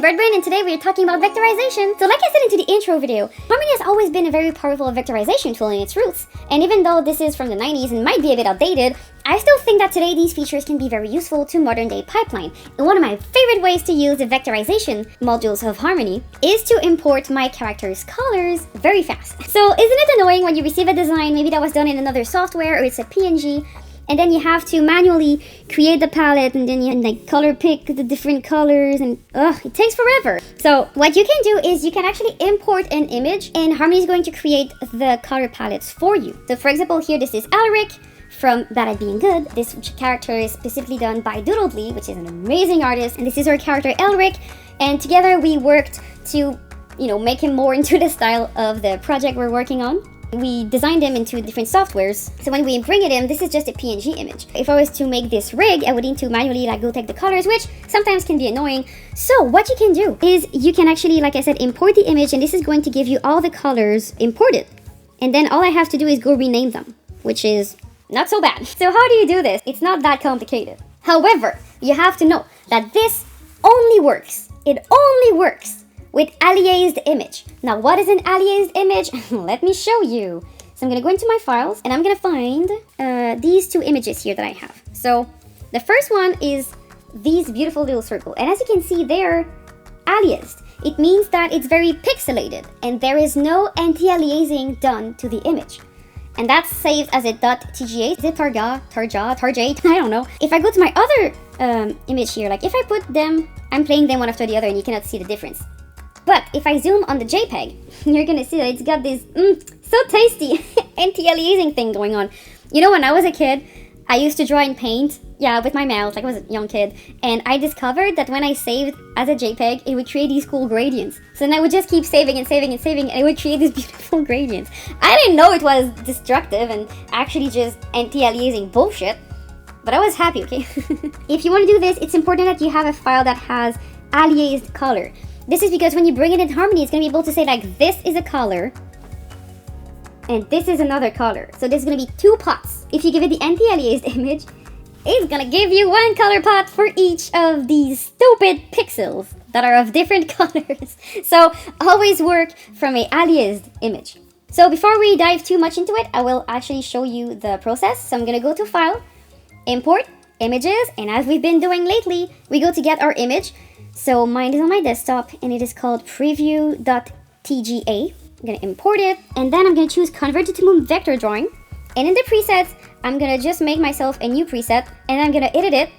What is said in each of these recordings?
ZeBirdBrain, and today we are talking about vectorization. So like I said into the intro video, Harmony has always been a very powerful vectorization tool in its roots. And even though this is from the 90s and might be a bit outdated, I still think that today these features can be very useful to modern day pipeline. And one of my favorite ways to use the vectorization modules of Harmony is to import my character's colors very fast. So isn't it annoying when you receive a design, maybe that was done in another software or it's a PNG, and then you have to manually create the palette, and then you like color pick the different colors, and it takes forever. So what you can do is you can actually import an image, and Harmony is going to create the color palettes for you. So for example, here this is Alric from Bad at Being Good. This character is specifically done by Doodledly, which is an amazing artist, and this is our character Elric, and together we worked to, make him more into the style of the project we're working on. We designed them into different softwares, so when we bring it in, this is just a PNG image. If I was to make this rig, I would need to manually go take the colors, which sometimes can be annoying. So what you can do is you can actually, like I said, import the image, and this is going to give you all the colors imported. And then all I have to do is go rename them, which is not so bad. So how do you do this? It's not that complicated. However, you have to know that this only works. It only works with aliased image. Now, what is an aliased image? Let me show you. So I'm gonna go into my files, and I'm gonna find these two images here that I have. So the first one is these beautiful little circle, and as you can see, they're aliased. It means that it's very pixelated, and there is no anti-aliasing done to the image. And that's saved as a .tga. Is it tarjate? I don't know. If I go to my other image here, if I put them, I'm playing them one after the other, and you cannot see the difference. But if I zoom on the JPEG, you're gonna see that it's got this so tasty anti-aliasing thing going on. When I was a kid, I used to draw in Paint, with my mouse, I was a young kid, and I discovered that when I saved as a JPEG, it would create these cool gradients. So then I would just keep saving and saving and saving, and it would create these beautiful gradients. I didn't know it was destructive and actually just anti-aliasing bullshit, but I was happy, okay? If you want to do this, it's important that you have a file that has aliased color. This is because when you bring it in Harmony, it's going to be able to say this is a color and this is another color. So there's going to be two pots. If you give it the anti-aliased image, it's going to give you one color pot for each of these stupid pixels that are of different colors. So always work from an aliased image. So before we dive too much into it, I will actually show you the process. So I'm going to go to File, Import, Images, and as we've been doing lately, we go to get our image. So mine is on my desktop, and it is called preview.tga. I'm going to import it, and then I'm going to choose Convert it to Moon Vector Drawing. And in the presets, I'm going to just make myself a new preset, and I'm going to edit it.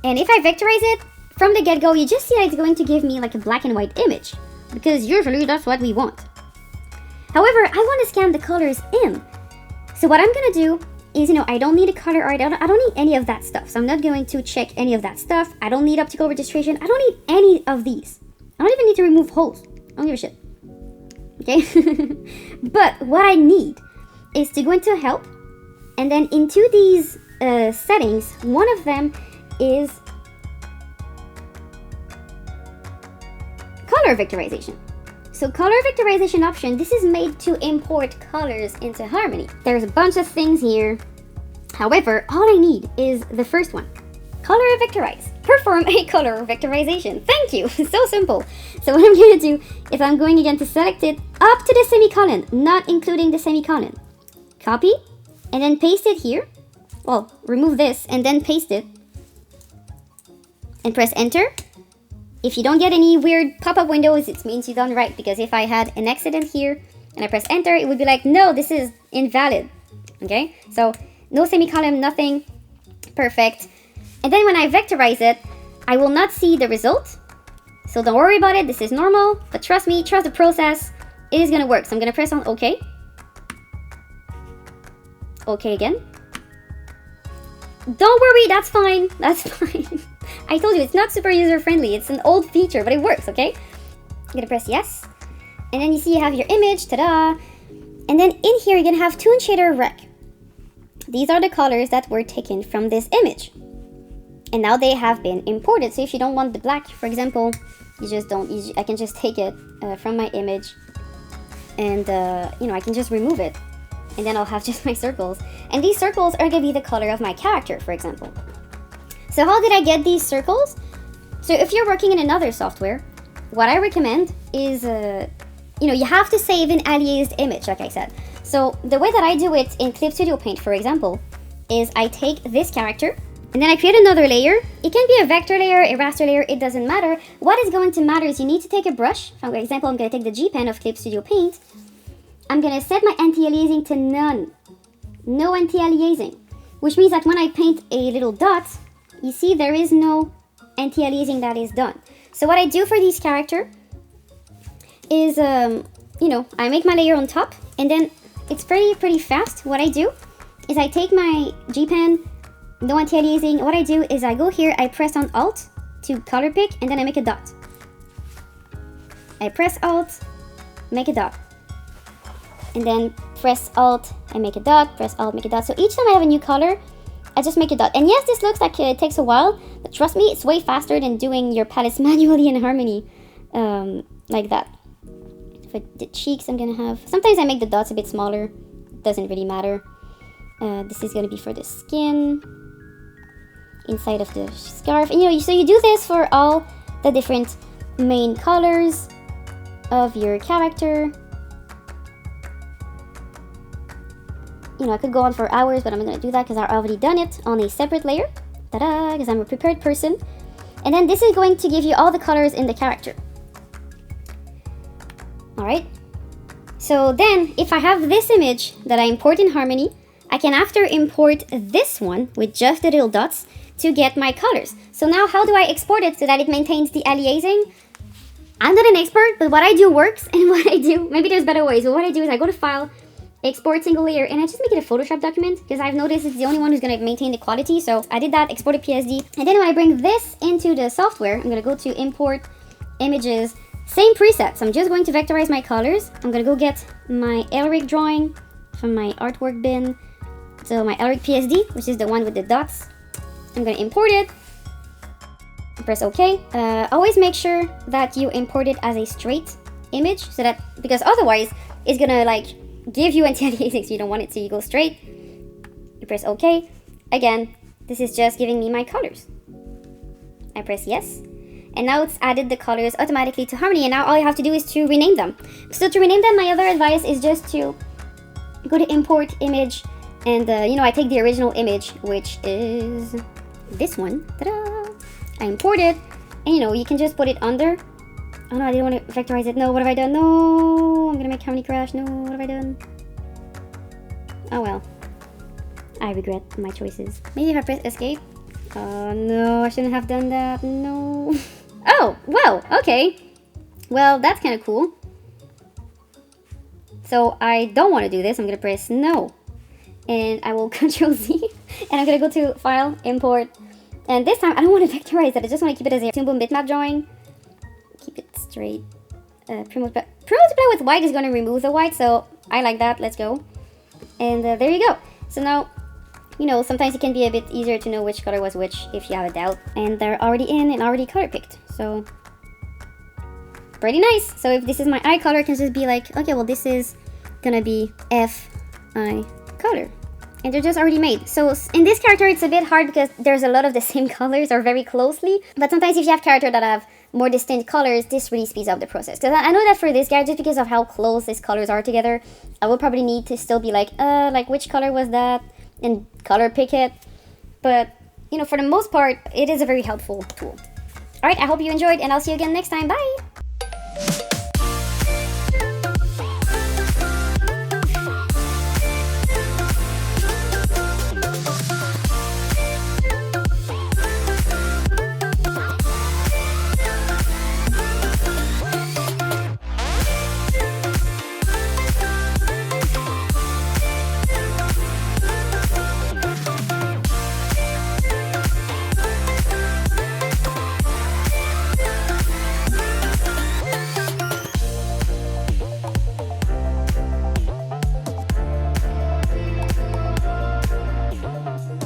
And if I vectorize it from the get-go, you just see that it's going to give me a black and white image, because usually that's what we want. However, I want to scan the colors in. So what I'm going to do is, I don't need a color art, I don't need any of that stuff. So I'm not going to check any of that stuff. I don't need optical registration. I don't need any of these. I don't even need to remove holes. I don't give a shit. Okay? But what I need is to go into Help, and then into these settings, one of them is color vectorization. So color vectorization option, this is made to import colors into Harmony. There's a bunch of things here. However, all I need is the first one. Color vectorize. Perform a color vectorization. Thank you. So simple. So what I'm going to do is I'm going again to select it up to the semicolon, not including the semicolon. Copy, and then paste it here. Well, remove this and then paste it. And press enter. If you don't get any weird pop-up windows, it means you've done right, because if I had an accident here and I press enter, it would be like, no, this is invalid. Okay, so no semicolon, nothing. Perfect. And then when I vectorize it, I will not see the result. So don't worry about it, this is normal, but trust me, trust the process. It is gonna work. So I'm gonna press on OK. OK again. Don't worry, that's fine, that's fine. I told you, it's not super user-friendly. It's an old feature, but it works, okay? I'm gonna press yes. And then you see you have your image, ta-da! And then in here, you're gonna have Toon Shader Rec. These are the colors that were taken from this image. And now they have been imported. So if you don't want the black, for example, I can just take it from my image. And, I can just remove it. And then I'll have just my circles. And these circles are gonna be the color of my character, for example. So how did I get these circles? So if you're working in another software, what I recommend is, you have to save an aliased image, like I said. So the way that I do it in Clip Studio Paint, for example, is I take this character, and then I create another layer. It can be a vector layer, a raster layer, it doesn't matter. What is going to matter is you need to take a brush. For example, I'm going to take the G pen of Clip Studio Paint. I'm going to set my anti-aliasing to none. No anti-aliasing. Which means that when I paint a little dot, you see there is no anti-aliasing that is done. So what I do for this character is, I make my layer on top, and then it's pretty fast. What I do is I take my G pen, no anti-aliasing. What I do is I go here, I press on Alt to color pick, and then I make a dot. I press Alt, make a dot. And then press Alt and make a dot, press Alt, make a dot. So each time I have a new color, I just make a dot. And yes, this looks like it takes a while, but trust me, it's way faster than doing your palettes manually in Harmony, like that. For the cheeks, I'm gonna have, sometimes I make the dots a bit smaller, doesn't really matter. This is gonna be for the skin, inside of the scarf. And so you do this for all the different main colors of your character. I could go on for hours, but I'm not going to do that because I've already done it on a separate layer. Ta-da! Because I'm a prepared person. And then this is going to give you all the colors in the character. Alright? So then, if I have this image that I import in Harmony, I can after import this one with just the little dots to get my colors. So now how do I export it so that it maintains the aliasing? I'm not an expert, but what I do works. And what I do, maybe there's better ways, but what I do is I go to File, Export Single Layer, and I just make it a Photoshop document because I've noticed it's the only one who's going to maintain the quality. So I did that, export a PSD. And then when I bring this into the software, I'm going to go to Import Images, same presets. I'm just going to vectorize my colors. I'm going to go get my Elric drawing from my artwork bin. So my Elric PSD, which is the one with the dots. I'm going to import it. Press OK. Always make sure that you import it as a straight image, so that, because otherwise it's going to give you anti-aliasing, so you don't want it, so you go straight. You press OK. Again, this is just giving me my colors. I press yes. And now it's added the colors automatically to Harmony, and now all you have to do is to rename them. So to rename them, my other advice is just to go to Import Image, and I take the original image, which is this one. Ta-da! I import it, and you can just put it under. Oh no, I didn't want to vectorize it. No, what have I done? No, I'm gonna make Harmony crash. No, what have I done? Oh well. I regret my choices. Maybe if I press escape. Oh no, I shouldn't have done that. No. Oh, well, okay. Well, that's kind of cool. So I don't want to do this. I'm gonna press no. And I will Control Z. And I'm gonna go to File, Import. And this time, I don't want to vectorize it. I just want to keep it as a Toon Boom bitmap drawing. Keep it straight. Pre-multiply with white is going to remove the white, so I like that. Let's go. And there you go. So now, sometimes it can be a bit easier to know which color was which if you have a doubt. And they're already in and already color picked. So, pretty nice. So if this is my eye color, I can just be like, okay, well, this is going to be F eye color. And they're just already made. So in this character, it's a bit hard because there's a lot of the same colors or very closely. But sometimes if you have characters that have more distinct colors, this really speeds up the process. Because I know that for this guy, just because of how close his colors are together, I will probably need to still be like which color was that? And color pick it. But, for the most part, it is a very helpful tool. Alright, I hope you enjoyed, and I'll see you again next time. Bye!